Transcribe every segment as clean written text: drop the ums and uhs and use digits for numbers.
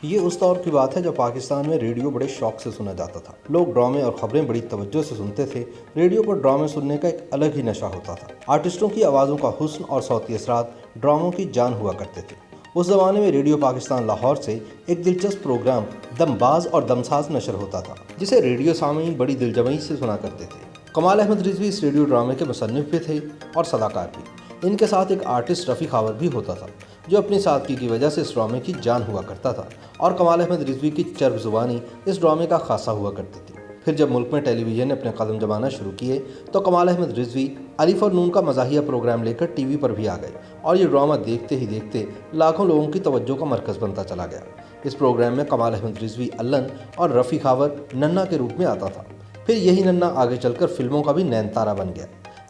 ये उस दौर की बात है जब पाकिस्तान में रेडियो बड़े शौक से सुना जाता था। लोग ड्रामे और खबरें बड़ी तवज्जो से सुनते थे। रेडियो पर ड्रामे सुनने का एक अलग ही नशा होता था। आर्टिस्टों की आवाज़ों का हुस्न और सौती असरात ड्रामों की जान हुआ करते थे। उस ज़माने में रेडियो पाकिस्तान लाहौर से एक दिलचस्प प्रोग्राम दमबाज और दमसाज नशर होता था, जिसे रेडियो सामीन बड़ी दिलजमई से सुना करते थे। कमाल अहमद रिजवी इस रेडियो ड्रामे के मुसन्निफ भी थे और सदाकार भी। इनके साथ एक आर्टिस्ट रफ़ी खावर भी होता था, जो अपनी सादगी की वजह से इस ड्रामे की जान हुआ करता था। और कमाल अहमद रिजवी की चर्ब ज़ुबानी इस ड्रामे का खासा हुआ करती थी। फिर जब मुल्क में टेलीविज़न ने अपने कदम जमाना शुरू किए तो कमाल अहमद रिजवी अलिफ और नून का मज़ाहिया प्रोग्राम लेकर टीवी पर भी आ गए और ये ड्रामा देखते ही देखते लाखों लोगों की तवज्जो का मरकज़ बनता चला गया। इस प्रोग्राम में कमाल अहमद रिजवी अल्लन और रफ़ी खावर नन्ना के रूप में आता था। फिर यही नन्ना आगे चलकर फिल्मों का भी नैन तारा बन गया।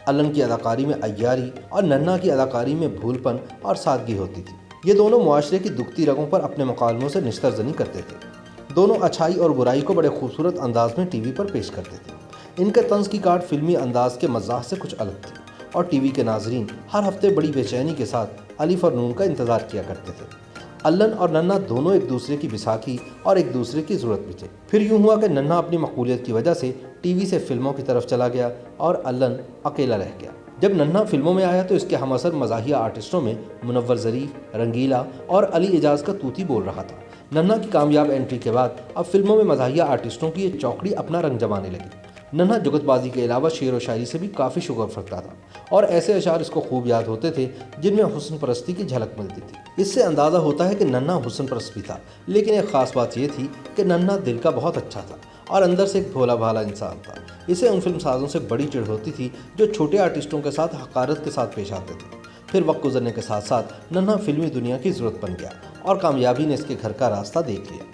अल्लन की अदाकारी में अय्यारी और नन्ना की अदाकारी में भूलपन और सादगी होती थी। ये दोनों मुआशरे की दुखती रगों पर अपने मुकालमों से निश्तरजनी करते थे। दोनों अच्छाई और बुराई को बड़े खूबसूरत अंदाज में टीवी पर पेश करते थे। इनके तंज की काट फिल्मी अंदाज के मज़ाह से कुछ अलग थी और टीवी के नाजरीन हर हफ्ते बड़ी बेचैनी के साथ अलिफ और नून का इंतज़ार किया करते थे। अल्लन और नन्ना दोनों एक दूसरे की बिसाखी और एक दूसरे की ज़रूरत भी थे। फिर यूँ हुआ कि नन्ना अपनी मकबूलियत की वजह से टीवी से फिल्मों की तरफ चला गया और अल्लन अकेला रह गया। जब नन्ना फिल्मों में आया तो इसके हमअसर मज़ाहिया आर्टिस्टों में मुनव्वर ज़रीफ, रंगीला और अली एजाज का तूती बोल रहा था। नन्ना की कामयाब एंट्री के बाद अब फिल्मों में मज़ाहिया आर्टिस्टों की ये चौकड़ी अपना रंग जमाने लगी। नन्हा जुगतबाजी के अलावा शेर व शायरी से भी काफ़ी शुगफ रखता था और ऐसे अशार इसको खूब याद होते थे जिनमें हुस्न परस्ती की झलक मिलती थी। इससे अंदाज़ा होता है कि नन्हा हुस्न परस्त भी था, लेकिन एक ख़ास बात यह थी कि नन्हा दिल का बहुत अच्छा था और अंदर से एक भोला भाला इंसान था। इसे उन फिल्म साजों से बड़ी चिढ़ होती थी जो छोटे आर्टिस्टों के साथ हकारत के साथ पेश आते थे। फिर वक्त गुजरने के साथ साथ नन्हा फिल्मी दुनिया की ज़रूरत बन गया और कामयाबी ने इसके घर का रास्ता देख लिया।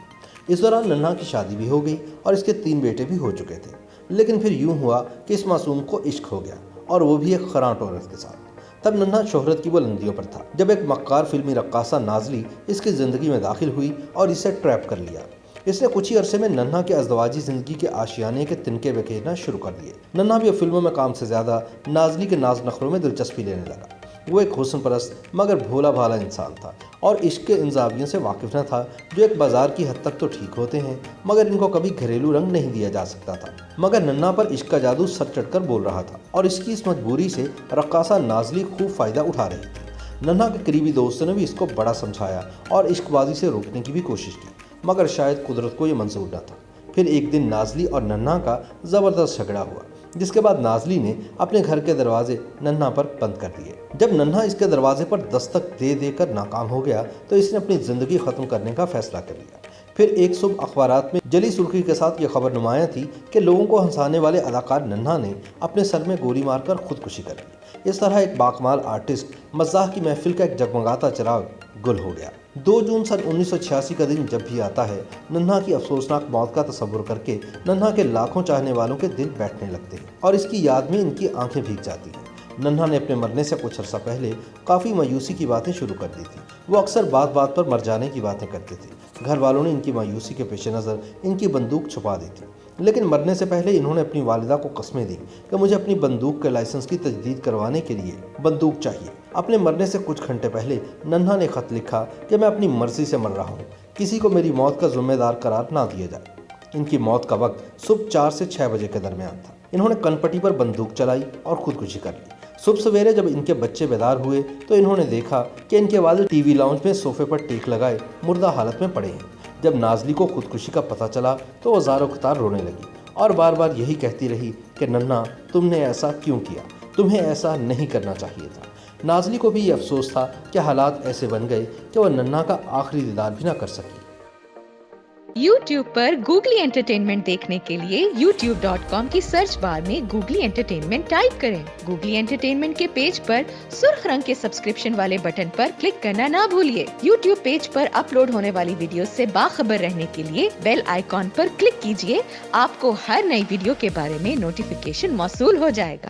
इस दौरान नन्हा की शादी भी हो गई और इसके 3 बेटे भी हो चुके थे। लेकिन फिर यूं हुआ कि इस मासूम को इश्क हो गया और वो भी एक खरांट औरत के साथ। तब नन्हा शोहरत की बुलंदियों पर था जब एक मक्कार फिल्मी रक्कासा नाजली इसकी ज़िंदगी में दाखिल हुई और इसे ट्रैप कर लिया। इसने कुछ ही अरसे में नन्हा के अज़दवाजी ज़िंदगी के आशियाने के तिनके बिखेरना शुरू कर दिए। नन्हा भी अब फिल्मों में काम से ज़्यादा नाजली के नाज नखरों में दिलचस्पी लेने लगा। वो एक हुस्न परस्त मगर भोला भाला इंसान था और इश्क के इन ज़ावियों से वाकिफ़ न था जो एक बाजार की हद तक तो ठीक होते हैं मगर इनको कभी घरेलू रंग नहीं दिया जा सकता था। मगर नन्हा पर इश्क का जादू सर चढ़कर बोल रहा था और इसकी इस मजबूरी से रक्कासा नाजली खूब फ़ायदा उठा रही थी। नन्हा के करीबी दोस्तों ने भी इसको बड़ा समझाया और इश्कबाजी से रोकने की भी कोशिश की, मगर शायद कुदरत को ये मंजूर न था। फिर एक दिन नाजली और नन्हा का ज़बरदस्त झगड़ा हुआ, जिसके बाद नाजली ने अपने घर के दरवाजे नन्हा पर बंद कर दिए। जब नन्हा इसके दरवाजे पर दस्तक दे देकर नाकाम हो गया तो इसने अपनी ज़िंदगी ख़त्म करने का फैसला कर लिया। फिर एक सुबह अखबारात में जली सुर्खी के साथ ये खबर नुमाया थी कि लोगों को हंसाने वाले अदाकार नन्हा ने अपने सर में गोली मारकर खुदकुशी कर ली। इस तरह एक बाकमाल आर्टिस्ट मज़ाह की महफिल का एक जगमगाता चिराग गुल हो गया। 2 जून सन 1986 का दिन जब भी आता है, नन्हा की अफसोसनाक मौत का तस्वुर करके नन्हा के लाखों चाहने वालों के दिल बैठने लगते हैं और इसकी याद में इनकी आंखें भीग जाती हैं। नन्हा ने अपने मरने से कुछ अर्सा पहले काफ़ी मायूसी की बातें शुरू कर दी थी। वो अक्सर बात बात पर मर जाने की बातें करते थे। घर वालों ने इनकी मायूसी के पेश नज़र इनकी बंदूक छुपा दी थी, लेकिन मरने से पहले इन्होंने अपनी वालिदा को कस्में दी कि मुझे अपनी बंदूक के लाइसेंस की तजदीद करवाने के लिए बंदूक चाहिए। अपने मरने से कुछ घंटे पहले नन्हा ने खत लिखा कि मैं अपनी मर्जी से मर रहा हूँ, किसी को मेरी मौत का जिम्मेदार करार ना दिया जाए। इनकी मौत का वक्त सुबह 4 से 6 बजे के दरमियान था। इन्होंने कनपट्टी पर बंदूक चलाई और खुदकुशी कर ली। सुबह सवेरे जब इनके बच्चे बेदार हुए तो इन्होंने देखा कि इनके वालिद टीवी लाउंज में सोफे पर टेक लगाए मुर्दा हालत में पड़े हैं। जब नाजली को खुदकुशी का पता चला तो वो ज़ारो ख़तार रोने लगी और बार बार यही कहती रही कि नन्हा, तुमने ऐसा क्यों किया, तुम्हें ऐसा नहीं करना चाहिए था। नाजली को भी ये अफसोस था कि हालात ऐसे बन गए कि वह नन्हा का आखिरी दीदार भी ना कर सकी। YouTube पर गूगली एंटरटेनमेंट देखने के लिए youtube.com की सर्च बार में गूगली एंटरटेनमेंट टाइप करें। गूगली एंटरटेनमेंट के पेज पर सुर्ख रंग के सब्सक्रिप्शन वाले बटन पर क्लिक करना ना भूलिए। YouTube पेज पर अपलोड होने वाली वीडियो से बाखबर रहने के लिए बेल आइकॉन पर क्लिक कीजिए। आपको हर नई वीडियो के बारे में नोटिफिकेशन मौसूल हो जाएगा।